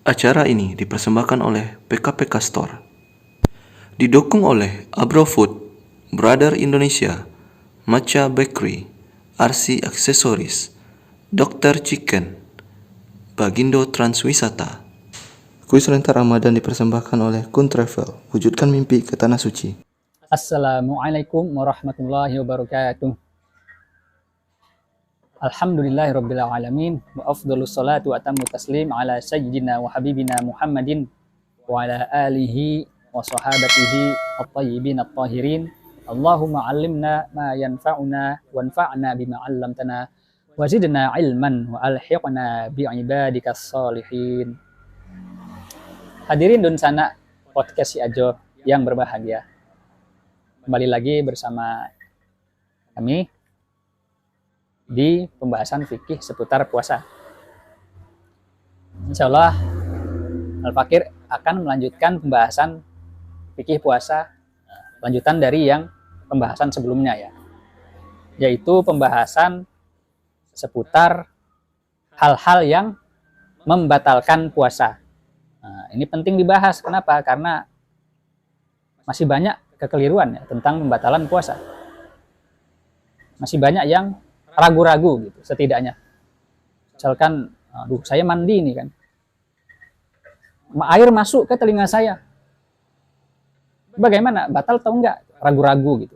Acara ini dipersembahkan oleh PKPK Store. Didukung oleh Abrofood, Brother Indonesia, Matcha Bakery, RC Accessories, Dr. Chicken, Bagindo Transwisata. Kuis Rentar Ramadan dipersembahkan oleh Kun Travel, wujudkan mimpi ke Tanah Suci. Assalamualaikum warahmatullahi wabarakatuh. Alhamdulillahirabbil alamin wa afdhalus salatu wa atammu taslim ala sayyidina wa habibina Muhammadin wa ala alihi wa sahabatihi at-tayyibin at-tahirin. Allahumma 'allimna ma yanfa'una wanfa'na bima 'allamtana wa zidna ilman wa alhiqna bi ibadikas sholihin. Hadirin dan sanak podcast Si Ajo yang berbahagia. Kembali lagi bersama kami di pembahasan fikih seputar puasa. Insya Allah Al-Fakir akan melanjutkan pembahasan fikih puasa, lanjutan dari yang pembahasan sebelumnya ya, yaitu pembahasan seputar hal-hal yang membatalkan puasa. Nah, ini penting dibahas. Kenapa? Karena masih banyak kekeliruan ya tentang pembatalan puasa. Masih banyak yang ragu-ragu gitu setidaknya. Misalkan, aduh saya mandi nih kan, air masuk ke telinga saya, bagaimana, batal atau enggak? Ragu-ragu gitu.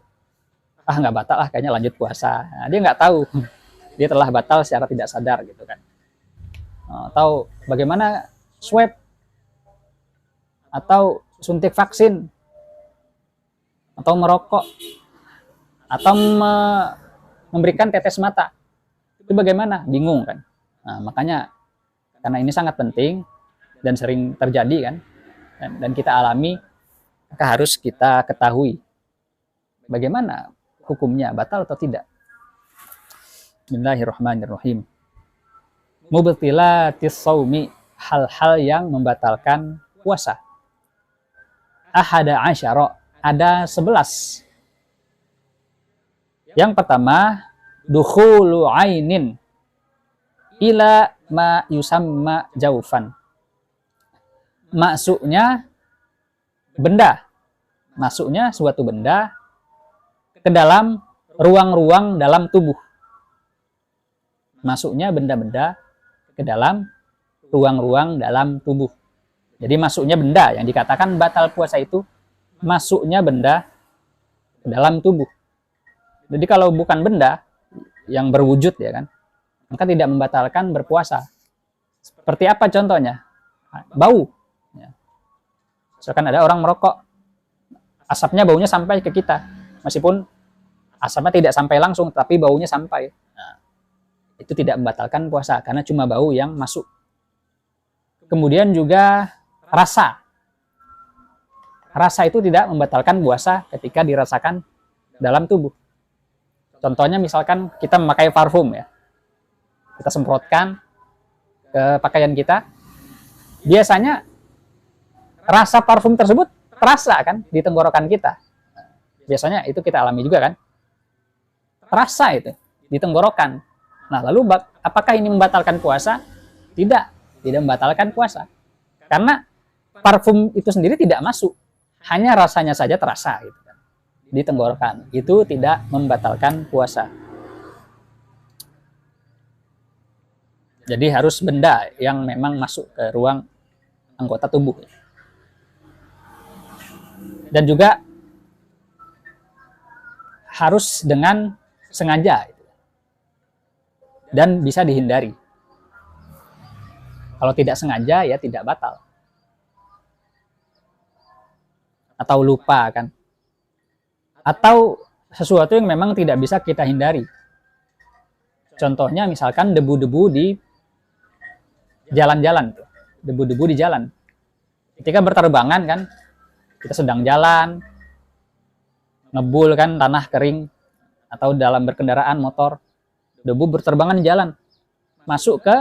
Nggak batal lah, kayaknya lanjut puasa. Nah, dia nggak tahu dia telah batal secara tidak sadar gitu kan. Atau bagaimana swab atau suntik vaksin atau merokok atau memberikan tetes mata, itu bagaimana? Bingung kan. Nah, makanya karena ini sangat penting dan sering terjadi kan, dan kita alami, maka harus kita ketahui bagaimana hukumnya, batal atau tidak. Bismillahirrahmanirrahim. Mubtilatis shaumi, hal-hal yang membatalkan puasa. Ahada asyara, ada 11. Yang pertama, dukhulu ainin ila ma yusamma jaufan. Masuknya benda, masuknya suatu benda ke dalam ruang-ruang dalam tubuh. Masuknya benda-benda ke dalam ruang-ruang dalam tubuh. Jadi masuknya benda, yang dikatakan batal puasa itu masuknya benda ke dalam tubuh. Jadi kalau bukan benda yang berwujud ya kan, maka tidak membatalkan berpuasa. Seperti apa contohnya? Bau. Misalkan ada orang merokok, asapnya baunya sampai ke kita, meskipun asapnya tidak sampai langsung, tapi baunya sampai. Nah, itu tidak membatalkan puasa karena cuma bau yang masuk. Kemudian juga rasa. Rasa itu tidak membatalkan puasa ketika dirasakan dalam tubuh. Contohnya misalkan kita memakai parfum ya, kita semprotkan ke pakaian kita, biasanya rasa parfum tersebut terasa kan di tenggorokan kita. Biasanya itu kita alami juga kan, terasa itu di tenggorokan. Nah lalu apakah ini membatalkan puasa? Tidak membatalkan puasa, karena parfum itu sendiri tidak masuk, hanya rasanya saja terasa gitu kan di tenggorokan. Itu tidak membatalkan puasa. Jadi harus benda yang memang masuk ke ruang anggota tubuh. Dan juga harus dengan sengaja dan bisa dihindari. Kalau tidak sengaja ya tidak batal. Atau lupa kan. Atau sesuatu yang memang tidak bisa kita hindari. Contohnya misalkan debu-debu di jalan-jalan, debu-debu di jalan. Ketika berterbangan kan, kita sedang jalan, ngebul kan, tanah kering, atau dalam berkendaraan motor, debu berterbangan di jalan, masuk ke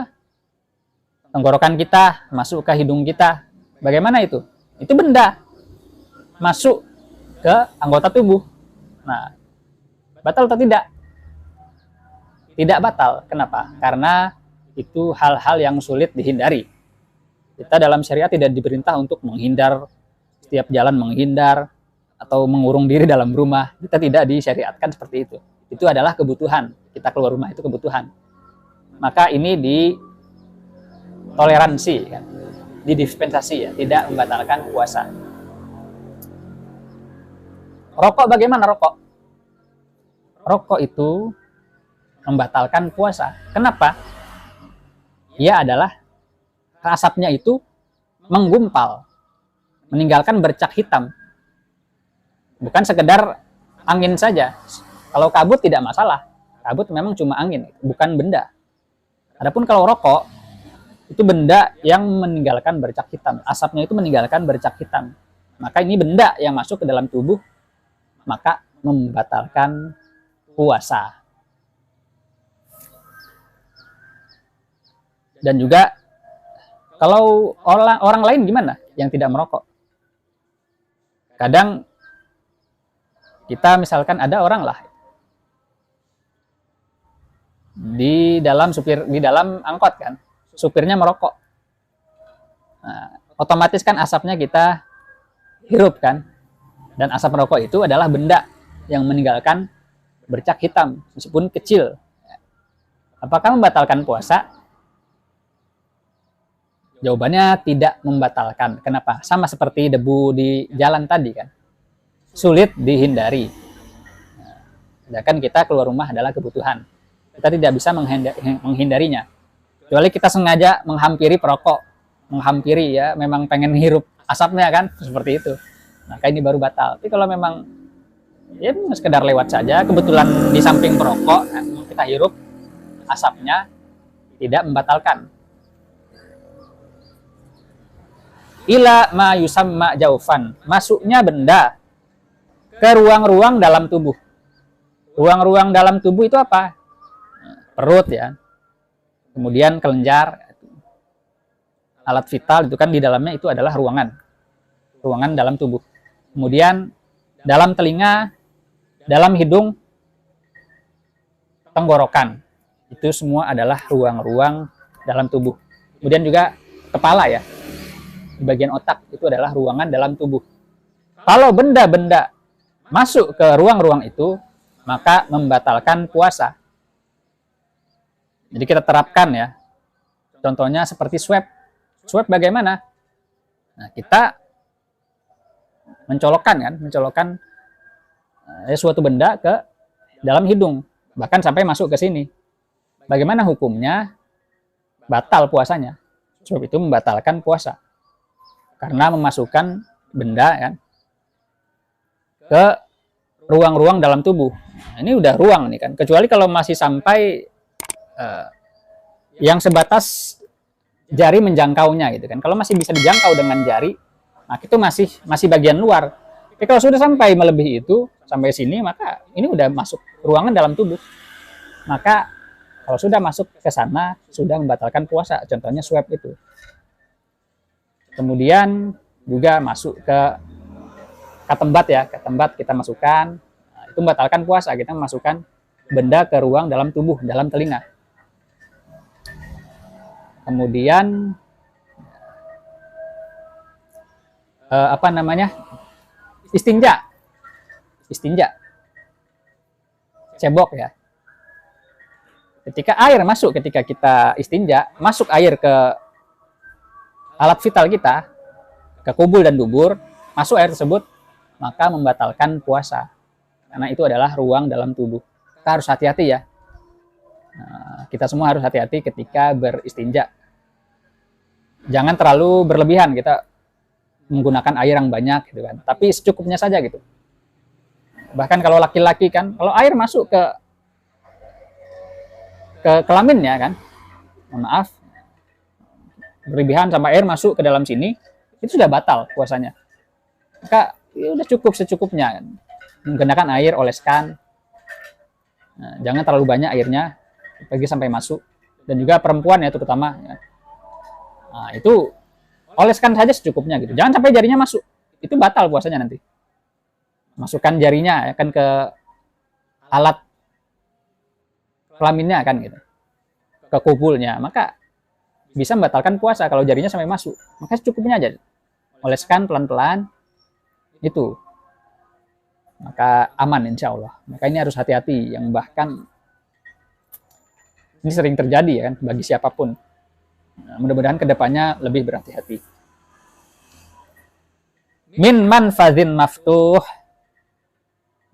tenggorokan kita, masuk ke hidung kita. Bagaimana itu? Itu benda masuk ke anggota tubuh. Nah, batal atau tidak? Tidak batal. Kenapa? Karena itu hal-hal yang sulit dihindari. Kita dalam syariat tidak diperintah untuk menghindar, setiap jalan menghindar, atau mengurung diri dalam rumah. Kita tidak disyariatkan seperti itu. Itu adalah kebutuhan. Kita keluar rumah itu kebutuhan. Maka ini ditoleransi, kan? Didispensasi, ya, tidak membatalkan puasa. Rokok bagaimana rokok? Rokok itu membatalkan puasa. Kenapa? Ia adalah asapnya itu menggumpal, meninggalkan bercak hitam. Bukan sekedar angin saja. Kalau kabut tidak masalah. Kabut memang cuma angin, bukan benda. Adapun kalau rokok, itu benda yang meninggalkan bercak hitam. Asapnya itu meninggalkan bercak hitam. Maka ini benda yang masuk ke dalam tubuh, maka membatalkan puasa. Dan juga kalau orang lain gimana yang tidak merokok? Kadang kita misalkan ada orang lah di dalam angkot, kan, supirnya merokok. Nah, otomatis kan asapnya kita hirup, kan, dan asap rokok itu adalah benda yang meninggalkan bercak hitam meskipun kecil. Apakah membatalkan puasa? Jawabannya tidak membatalkan. Kenapa? Sama seperti debu di jalan tadi, kan, sulit dihindari. Sedangkan kita keluar rumah adalah kebutuhan. Kita tidak bisa menghindarinya. Kecuali kita sengaja menghampiri perokok, menghampiri, ya, memang pengen hirup asapnya, kan, seperti itu. Maka ini baru batal. Tapi kalau memang ya sekedar lewat saja, kebetulan di samping perokok, kan, kita hirup asapnya, tidak membatalkan. Ila ma yusamma jaufan, masuknya benda ke ruang-ruang dalam tubuh. Ruang-ruang dalam tubuh itu apa? Perut, ya. Kemudian kelenjar. Alat vital itu kan di dalamnya itu adalah ruangan. Ruangan dalam tubuh. Kemudian dalam telinga, dalam hidung, tenggorokan. Itu semua adalah ruang-ruang dalam tubuh. Kemudian juga kepala, ya. Di bagian otak itu adalah ruangan dalam tubuh. Kalau benda-benda masuk ke ruang-ruang itu, maka membatalkan puasa. Jadi kita terapkan, ya. Contohnya seperti swab. Swab bagaimana? Nah, kita mencolokkan suatu benda ke dalam hidung, bahkan sampai masuk ke sini. Bagaimana hukumnya? Batal puasanya. Swab itu membatalkan puasa. Karena memasukkan benda, kan, ke ruang-ruang dalam tubuh. Nah, ini udah ruang nih, kan. Kecuali kalau masih sampai yang sebatas jari menjangkaunya, gitu, kan. Kalau masih bisa dijangkau dengan jari, nah itu masih bagian luar. Tapi kalau sudah sampai melebihi itu, sampai sini, maka ini udah masuk ruangan dalam tubuh. Maka kalau sudah masuk ke sana, sudah membatalkan puasa. Contohnya swab itu. Kemudian juga masuk ke katembat, ya. Katembat kita masukkan, nah, itu membatalkan puasa. Kita memasukkan benda ke ruang dalam tubuh, dalam telinga. Kemudian istinja, cebok, ya. Ketika air masuk, ketika kita istinja, masuk air ke alat vital kita, ke kubul dan dubur, masuk air tersebut, maka membatalkan puasa. Karena itu adalah ruang dalam tubuh. Kita harus hati-hati, ya. Nah, kita semua harus hati-hati ketika beristinja. Jangan terlalu berlebihan kita menggunakan air yang banyak, gitu, kan. Tapi secukupnya saja, gitu. Bahkan kalau laki-laki, kan, kalau air masuk ke kelaminnya, kan, mohon maaf, berlebihan sampai air masuk ke dalam sini, itu sudah batal puasanya. Maka ya udah cukup secukupnya, kan. Menggunakan air, oleskan. Nah, jangan terlalu banyak airnya, pergi sampai masuk. Dan juga perempuan, ya, terutama, ya. Nah, itu oleskan saja secukupnya, gitu. Jangan sampai jarinya masuk. Itu batal puasanya nanti. Masukkan jarinya, ya, kan, ke alat kelaminnya, kan, gitu. Ke kubulnya, maka bisa membatalkan puasa kalau jarinya sampai masuk. Maka secukupnya aja. Oleskan pelan-pelan, itu. Maka aman insya Allah. Maka ini harus hati-hati, yang bahkan ini sering terjadi ya kan, bagi siapapun. Nah, mudah-mudahan kedepannya lebih berhati-hati. Min manfazin maftuh,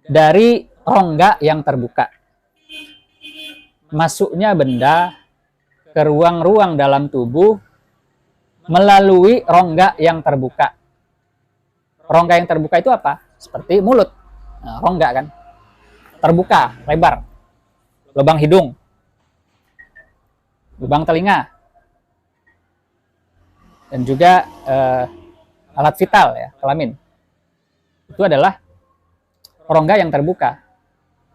dari rongga yang terbuka. Masuknya benda ke ruang-ruang dalam tubuh melalui rongga yang terbuka. Rongga yang terbuka itu apa? Seperti mulut. Nah, rongga kan terbuka, lebar. Lubang hidung, lubang telinga, dan juga alat vital ya, kelamin. Itu adalah rongga yang terbuka.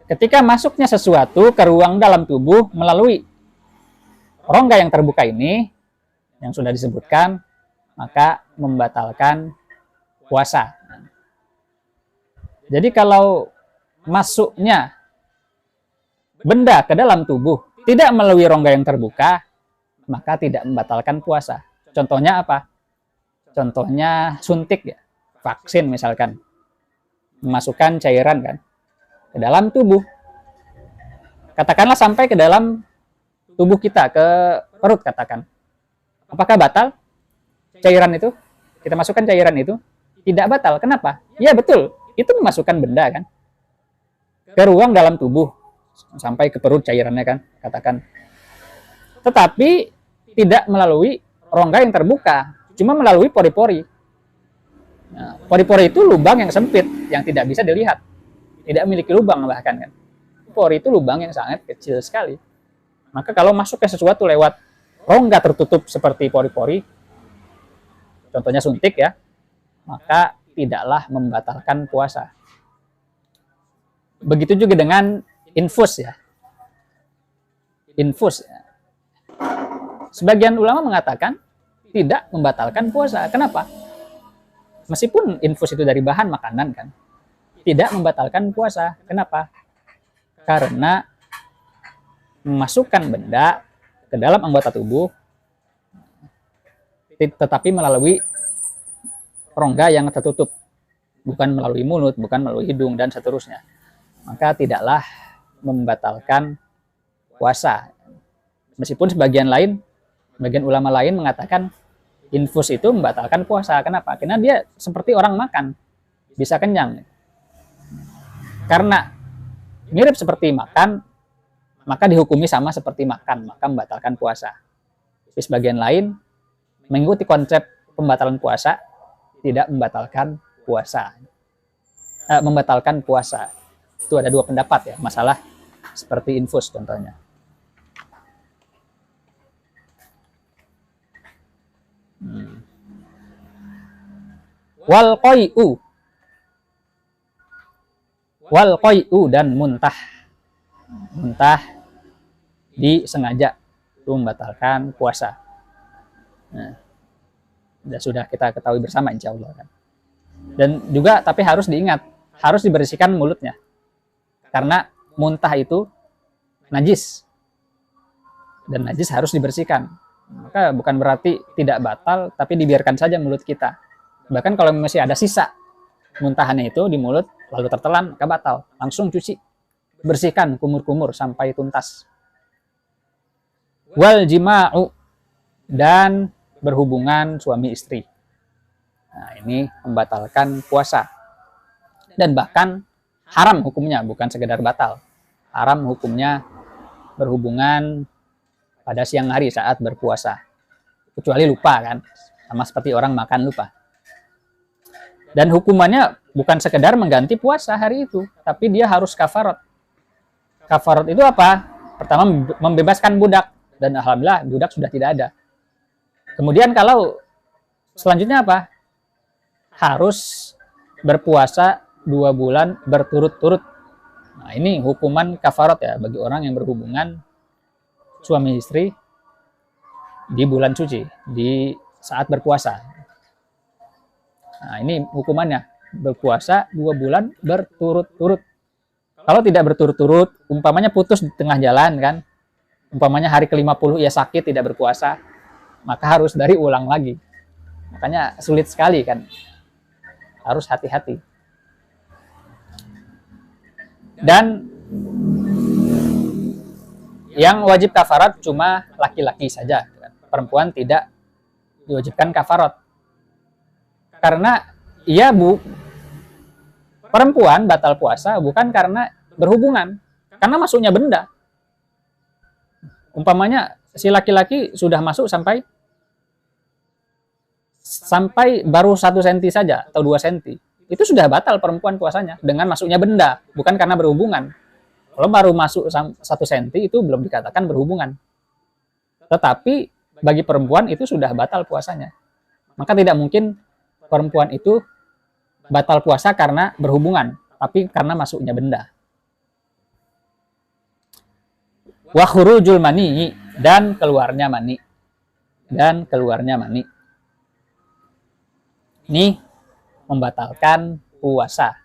Ketika masuknya sesuatu ke ruang dalam tubuh melalui rongga yang terbuka ini, yang sudah disebutkan, maka membatalkan puasa. Jadi kalau masuknya benda ke dalam tubuh tidak melalui rongga yang terbuka, maka tidak membatalkan puasa. Contohnya apa? Contohnya suntik ya, vaksin misalkan. Memasukkan cairan kan ke dalam tubuh. Katakanlah sampai ke dalam tubuh kita, ke perut katakan. Apakah batal cairan itu? Kita masukkan cairan itu? Tidak batal. Kenapa? Ya betul, itu memasukkan benda kan ke ruang dalam tubuh, sampai ke perut cairannya kan, katakan. Tetapi tidak melalui rongga yang terbuka, cuma melalui pori-pori. Nah, pori-pori itu lubang yang sempit, yang tidak bisa dilihat, tidak memiliki lubang bahkan kan. Pori itu lubang yang sangat kecil sekali. Maka kalau masuk ke sesuatu lewat rongga tertutup seperti pori-pori, contohnya suntik ya, maka tidaklah membatalkan puasa. Begitu juga dengan infus ya. Infus ya. Sebagian ulama mengatakan tidak membatalkan puasa. Kenapa? Meskipun infus itu dari bahan makanan kan, tidak membatalkan puasa. Kenapa? Karena memasukkan benda ke dalam anggota tubuh, tetapi melalui rongga yang tertutup, bukan melalui mulut, bukan melalui hidung, dan seterusnya. Maka tidaklah membatalkan puasa. Meskipun sebagian ulama lain mengatakan infus itu membatalkan puasa. Kenapa? Karena dia seperti orang makan, bisa kenyang. Karena mirip seperti makan, maka dihukumi sama seperti makan, maka membatalkan puasa. Tapi sebagian lain mengikuti konsep pembatalan puasa, tidak membatalkan puasa. Membatalkan puasa. Itu ada dua pendapat ya, masalah seperti infus contohnya. Wal qai'u dan muntah. Muntah disengaja itu membatalkan puasa. Nah, sudah kita ketahui bersama insya Allah kan. Dan juga tapi harus diingat, harus dibersihkan mulutnya. Karena muntah itu najis. Dan najis harus dibersihkan. Maka bukan berarti tidak batal, tapi dibiarkan saja mulut kita. Bahkan kalau masih ada sisa muntahannya itu di mulut, lalu tertelan, maka batal. Langsung cuci, bersihkan kumur-kumur sampai tuntas. Wal jima'u, dan berhubungan suami istri. Nah, ini membatalkan puasa. Dan bahkan haram hukumnya, bukan sekedar batal. Haram hukumnya berhubungan pada siang hari saat berpuasa. Kecuali lupa kan, sama seperti orang makan lupa. Dan hukumannya bukan sekedar mengganti puasa hari itu, tapi dia harus kafarat. Kafarat itu apa? Pertama, membebaskan budak. Dan alhamdulillah budak sudah tidak ada. Kemudian kalau selanjutnya apa? Harus berpuasa 2 bulan berturut-turut. Nah, ini hukuman kafarat ya bagi orang yang berhubungan suami istri di bulan suci, di saat berpuasa. Nah, ini hukumannya, berpuasa 2 bulan berturut-turut. Kalau tidak berturut-turut, umpamanya putus di tengah jalan kan, umpamanya hari ke-50 ia sakit tidak berpuasa, maka harus dari ulang lagi. Makanya sulit sekali kan. Harus hati-hati. Dan yang wajib kafarat cuma laki-laki saja. Perempuan tidak diwajibkan kafarat. Karena perempuan batal puasa bukan karena berhubungan, karena masuknya benda. Umpamanya si laki-laki sudah masuk sampai baru 1 senti saja atau 2 senti, itu sudah batal perempuan puasanya dengan masuknya benda, bukan karena berhubungan. Kalau baru masuk 1 senti itu belum dikatakan berhubungan. Tetapi bagi perempuan itu sudah batal puasanya. Maka tidak mungkin perempuan itu batal puasa karena berhubungan, tapi karena masuknya benda. Wa khurujul mani, dan keluarnya mani. Dan keluarnya mani. Ini membatalkan puasa.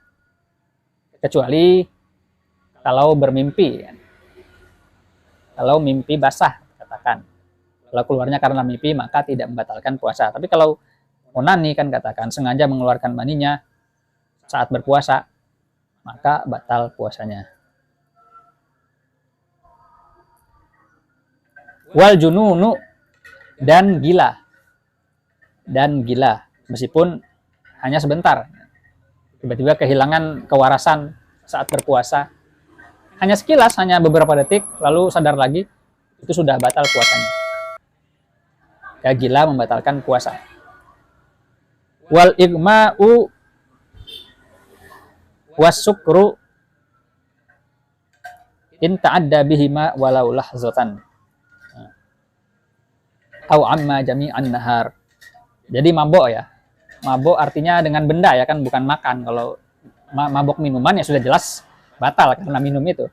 Kecuali kalau bermimpi. Kalau mimpi basah, katakan. Kalau keluarnya karena mimpi, maka tidak membatalkan puasa. Tapi kalau onani kan katakan, sengaja mengeluarkan maninya saat berpuasa, maka batal puasanya. Wal jununu, dan gila. Dan gila. Meskipun hanya sebentar, tiba-tiba kehilangan kewarasan saat berpuasa, hanya sekilas, hanya beberapa detik, lalu sadar lagi, itu sudah batal puasanya. Ya, gila membatalkan puasa. Wal igma'u wasukru in ta'adda bihima walau lahzatan au amma jami'an nahar. Jadi mabok ya. Mabok artinya dengan benda ya kan, bukan makan. Kalau mabok minuman ya sudah jelas batal karena minum itu.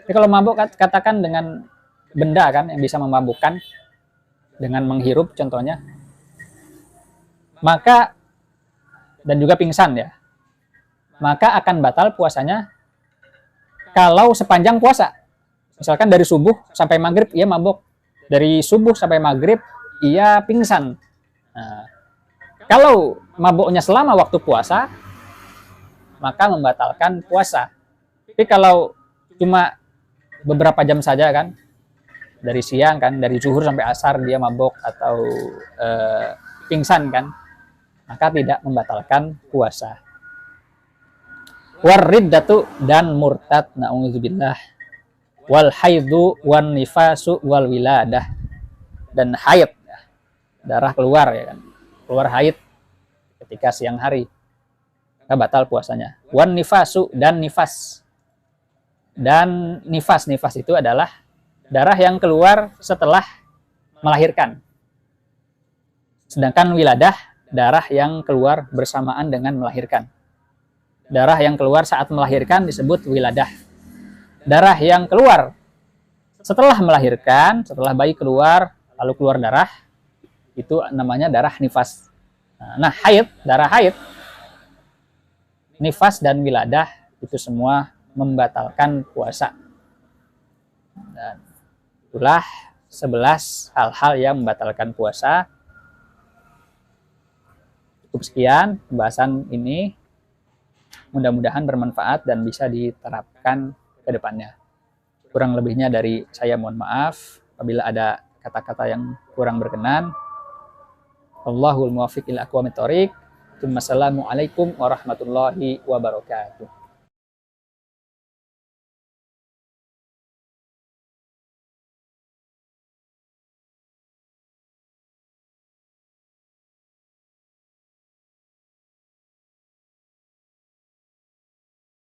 Tapi kalau mabok katakan dengan benda kan yang bisa memabukkan, dengan menghirup contohnya, maka dan juga pingsan ya, maka akan batal puasanya kalau sepanjang puasa. Misalkan dari subuh sampai maghrib ia mabok, dari subuh sampai maghrib ia pingsan. Nah, kalau maboknya selama waktu puasa, maka membatalkan puasa. Tapi kalau cuma beberapa jam saja kan, dari siang kan, dari zuhur sampai asar dia mabok atau pingsan kan, maka tidak membatalkan puasa. Warriddatu, dan murtad, na'udzubillah. Wal haidu wan nifasu wal wiladah, dan haid, darah keluar ya kan, keluar haid ketika siang hari, maka batal puasanya. Wan nifasu, dan nifas. Dan nifas itu adalah darah yang keluar setelah melahirkan. Sedangkan wiladah, darah yang keluar bersamaan dengan melahirkan. Darah yang keluar saat melahirkan disebut wiladah. Darah yang keluar setelah melahirkan, setelah bayi keluar, lalu keluar darah, itu namanya darah nifas. Nah, haid, darah haid, nifas dan wiladah itu semua membatalkan puasa. Dan itulah 11 hal-hal yang membatalkan puasa. Cukup sekian pembahasan ini. Mudah-mudahan bermanfaat dan bisa diterapkan ke depannya. Kurang lebihnya dari saya mohon maaf apabila ada kata-kata yang kurang berkenan. Allahul muwaffiq ila aqwamit thoriq. Wassalamualaikum warahmatullahi wabarakatuh.